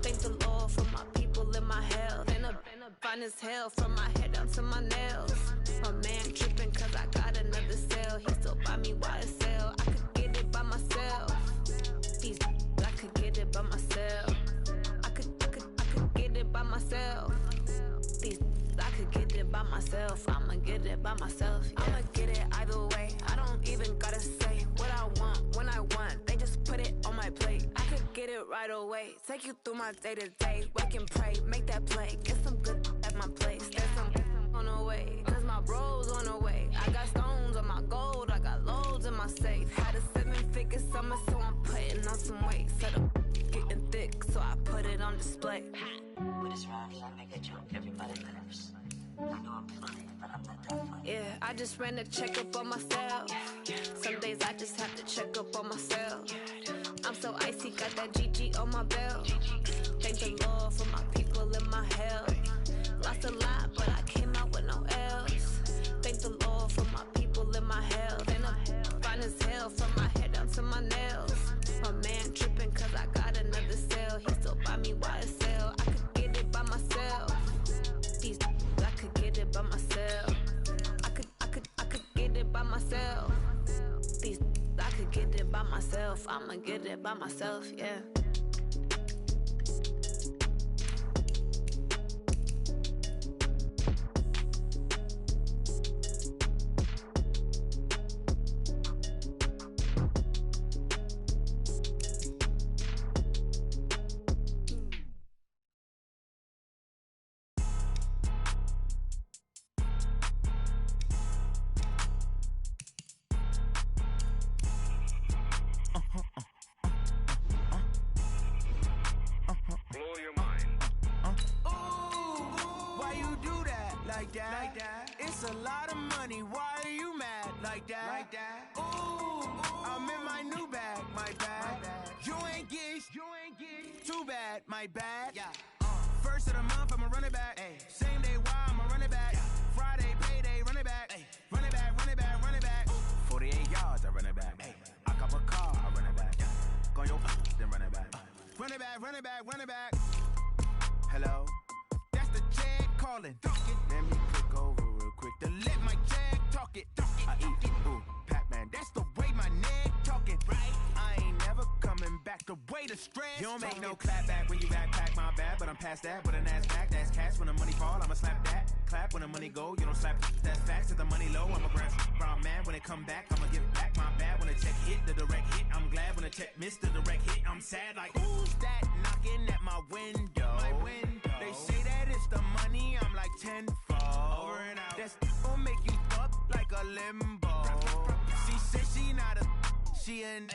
Thank the Lord for my people in my health. And a fine as hell from my head down to my nails. My man tripping cause I got another cell. He still buy me YSL. I could get it by myself. These I could get it by myself. I could get it by myself. These I could get it by myself. I'ma get it by myself. Yeah. I'ma get it either way. I don't even gotta say what I want when I want. They just put it on my plate. I could get it right away. Take you through my day to day. Wake and pray, make that play. Get some good at my place. There's some on the way. Cause my bro's on the way. I got stones on my gold. I got loads in my safe. Had a 7-figure summer, so I'm putting on some weight. Set up getting thick, so I put it on display. With this round, I make it jump everybody nervous. I know I'm funny, but I'm not that funny. Yeah, I just ran a checkup on myself. Some days I just have to check up on myself. I'm so icy, got that GG on my belt. Thank the Lord for my people in my health. Lost a lot, but I came out with no else. Thank the Lord for my people in my health. And I'm fine as hell from my head down to my nails. My man tripping cause I got another cell. He still buy me YSL. I could get it by myself. These I could get it by myself. I could get it by myself. These I could get it by myself. I'ma get it by myself, yeah. It's a lot of money, why are you mad like that? Ooh, I'm in my new bag, my bad. You ain't get too bad, my bad. First of the month, I'ma run it back. Same day, why I'ma run it back. Friday, payday, run it back. Run it back, run it back, run it back. 48 yards, I run it back. I cop a car, I run it back. Go your then run it back. Run it back, run it back, run it back. Hello? That's the jag calling. Let me click over real quick to let my jag talk it. I eat it, ooh, Pac-Man. That's the way my neck talking. Right? I ain't never coming back. The way the stress. You don't make no clap back when you backpack, my bad. But I'm past that with an ass back. That's cash when the money fall. I'ma slap that. Clap when the money go. You don't slap. That's facts. If the money low, I'ma grab brown man. When it come back, I'ma give back my bad. When the check hit, the direct hit. I'm glad when the check missed the direct hit. I'm sad like who's that knocking at my window? My window. They say that it's the money. I'm like tenfold. Over and out. That's gon' make you up like a limbo. She said she not a. She an.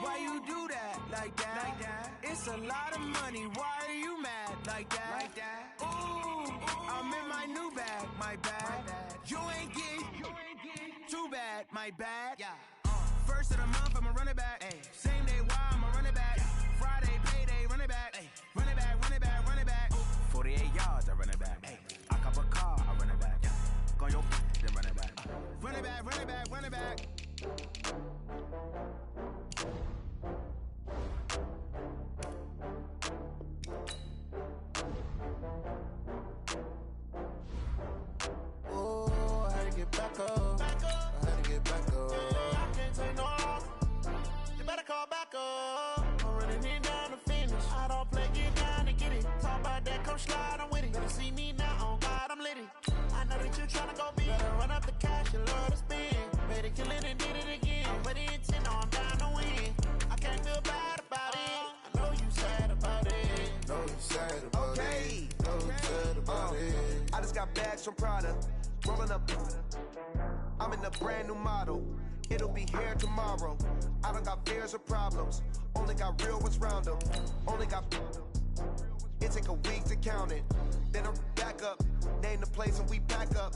Why you do that like that? It's a lot of money. Why are you mad like that? Ooh, I'm in my new bag, my bad. You ain't get too bad, my bad. First of the month, I'ma run it back. Same day, why I'ma run it back. Friday, payday, run it back. Run it back, run it back, run it back. 48 yards, I run it back. I cop a car, I run it back. Go your then run it back. Run it back, run it back, run it back. Oh, I had to get back up. I had to get back up. I can't take no loss. You better call back up. I'm running it down to finish. I don't play, get down to get it. Talk about that, come slide, I'm with it. Better see me now, on God, I'm litty. I know that you tryna go big. Better run up the cash, you love to spend. Better kill it and did it again. I'm ready and 10, I'm down to win. I can't feel bad about it. I know you sad about it. Know you sad about it. Know you sad about it. I just got bags from Prada, rolling up. I'm in a brand new model. It'll be here tomorrow. I don't got fears or problems. Only Only got real ones round them. Only got. It take a week to count it. Then I'm back up. Name the place and we pack up.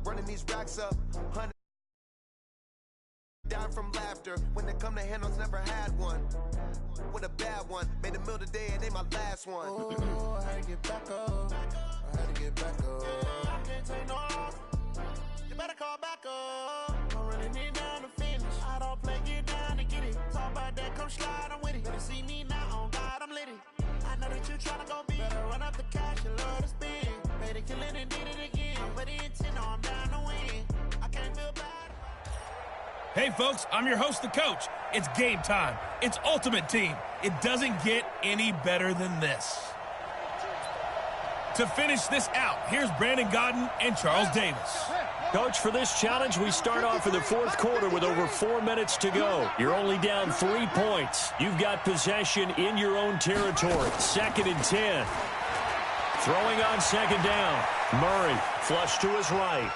Running these racks up. 100 down from laughter. When they come to handles, never had one. With a bad one. Made a meal today and ain't my last one. Oh, I had to get back up. I had to get back up. I can't take no loss. You better call back up. I'm running it down to finish. I don't play, get down to get it. Talk about that, come slide, I'm with it. Better see me now, on God, I'm lit it. I know that you tryna go big. Better run up the cash, you love to spin. Made it killing and did it again. But the intent, no, I'm down to win. I can't feel bad. Hey, folks, I'm your host, the coach. It's game time. It's Ultimate Team. It doesn't get any better than this. To finish this out, here's Brandon Godden and Charles Davis. Coach, for this challenge, we start off in the fourth quarter with over 4 minutes to go. You're only down 3 points. You've got possession in your own territory. 2nd and 10. Throwing on 2nd down. Murray, flush to his right.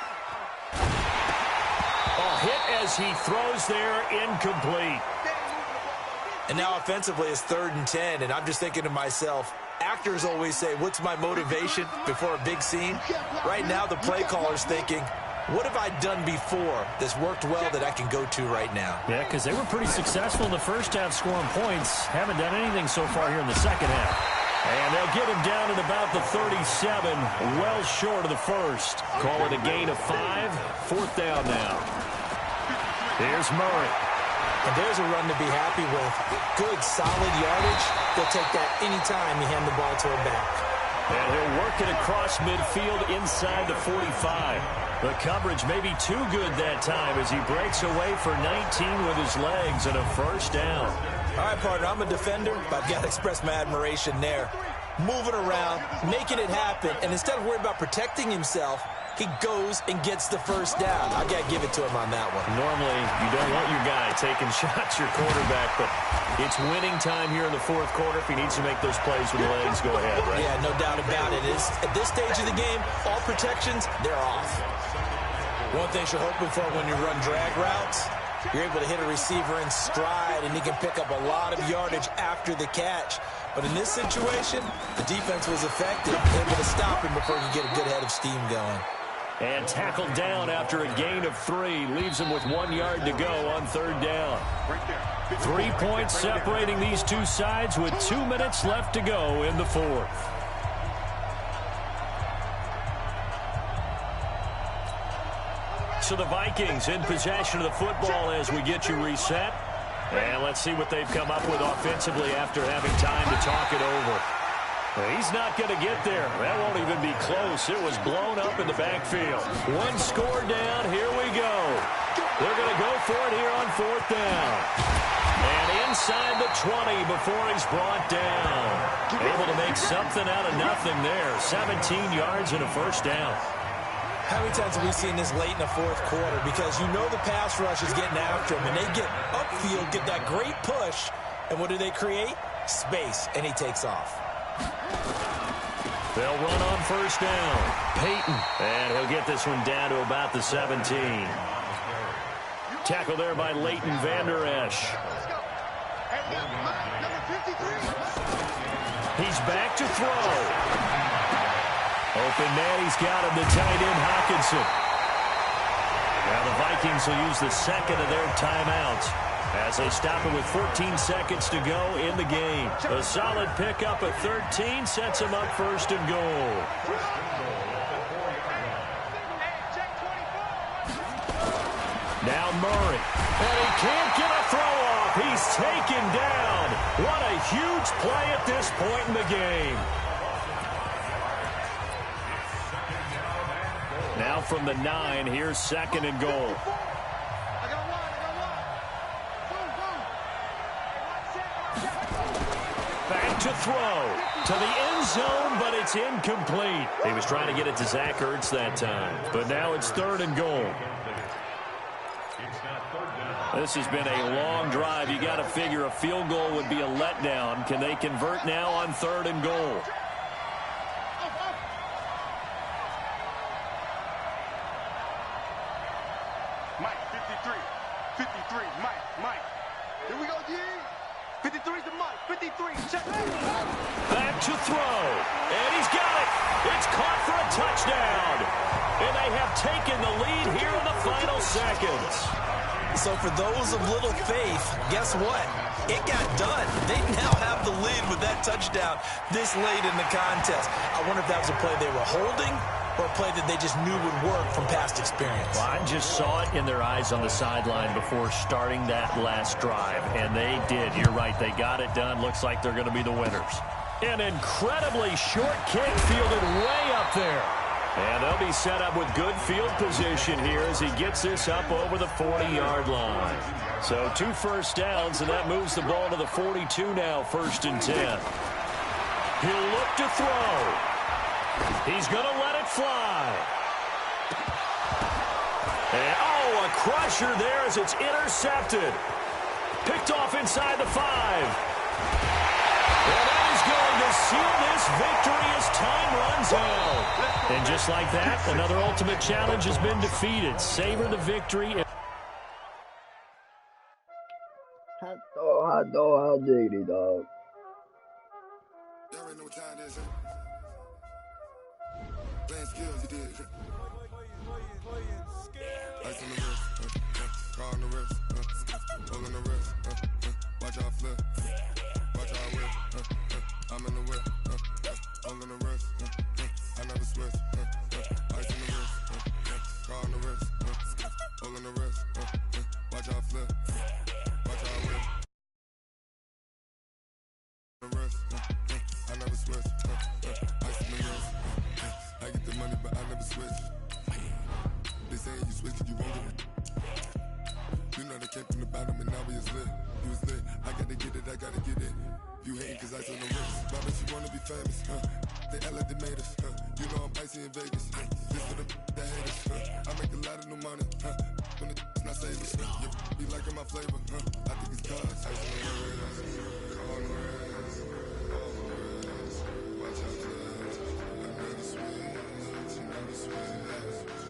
Hit as he throws there, incomplete. And now offensively it's 3rd and 10, and I'm just thinking to myself, actors always say, what's my motivation before a big scene? Right now the play caller's thinking, what have I done before that's worked well that I can go to right now? Yeah, because they were pretty successful in the first half scoring points. Haven't done anything so far here in the second half. And they'll get him down at about the 37, well short of the first. Call it a gain of 5, 4th down now. Here's Murray. And there's a run to be happy with. Good, solid yardage. They'll take that anytime you hand the ball to a back. And he'll work it across midfield inside the 45. The coverage may be too good that time as he breaks away for 19 with his legs and a 1st down. All right, partner, I'm a defender, but I've got to express my admiration there. Moving around, making it happen, and instead of worrying about protecting himself, he goes and gets the 1st down. I got to give it to him on that one. Normally, you don't want your guy taking shots, your quarterback, but it's winning time here in the 4th quarter. If he needs to make those plays with the legs, go ahead, right? Yeah, no doubt about it. At this stage of the game, all protections, they're off. One thing you're hoping for when you run drag routes, you're able to hit a receiver in stride, and he can pick up a lot of yardage after the catch. But in this situation, the defense was effective, able to stop him before he could get a good head of steam going. And tackled down after a gain of 3. Leaves him with 1 yard to go on 3rd down. 3 points separating these two sides with 2 minutes left to go in the 4th. So the Vikings in possession of the football as we get you reset. And let's see what they've come up with offensively after having time to talk it over. He's not going to get there. That won't even be close. It was blown up in the backfield. 1 score down. Here we go. They're going to go for it here on 4th down. And inside the 20 before he's brought down. Able to make something out of nothing there. 17 yards and a 1st down. How many times have we seen this late in the 4th quarter? Because you know the pass rush is getting after him, and they get upfield, get that great push, and what do they create? Space, and he takes off. They'll run on 1st down. Peyton, and he'll get this one down to about the 17. Tackle there by Leighton Vander Esch. He's back to throw. Open man, he's got him, the tight end, Hawkinson. Now the Vikings will use the 2nd of their timeouts as they stop it with 14 seconds to go in the game. A solid pickup at 13 sets him up 1st and goal. Now Murray, and he can't get a throw off. He's taken down. What a huge play at this point in the game. Now from the 9, here's 2nd and goal. Back to throw to the end zone, but it's incomplete. He was trying to get it to Zach Ertz that time, but now it's 3rd and goal. This has been a long drive. You got to figure a field goal would be a letdown. Can they convert now on 3rd and goal? Mike, 53, Mike, here we go, G. 53's the mark. 53, check. Back to throw. And he's got it. It's caught for a touchdown. And they have taken the lead here in the final seconds. So for those of little faith, guess what? It got done. They now have the lead with that touchdown this late in the contest. I wonder if that was a play they were holding or a play that they just knew would work from past experience. Well, I just saw it in their eyes on the sideline before starting that last drive, and they did. You're right. They got it done. Looks like they're going to be the winners. An incredibly short kick fielded way up there. And they'll be set up with good field position here as he gets this up over the 40-yard line. So 2 first downs, and that moves the ball to the 42 now, 1st and 10. He'll look to throw. He's going to let it fly. And, a crusher there as it's intercepted. Picked off inside the 5. And that is going to seal this victory as time runs out. And just like that, another ultimate challenge has been defeated. Savor the victory. Hot dog, how diggity, dog. Y'all already know what time it is, playing skills, you did. Ice on the wrist, car on the wrist, hole on the wrist, watch out flip, watch out whip, I'm in the whip, hole on the wrist, I never switch, ice on the wrist, car on the wrist, hole on the wrist, watch out flip, watch out whip, the wrist, I never switch, ice on the wrist, I get the money but I never switch. They saying you switch it, you won't get it. You know they came from the bottom and now we is lit. You was lit, I gotta get it, I gotta get it. You hating cause ice on the wrist. Why bet you wanna be famous, They act like they made us, You know I'm icy in Vegas, This for the that hate us, I make a lot of new money, When it's not savers, Be liking my flavor, I think it's cause ice on the wrist, on the wrist, watch out, I never switch, you never switch.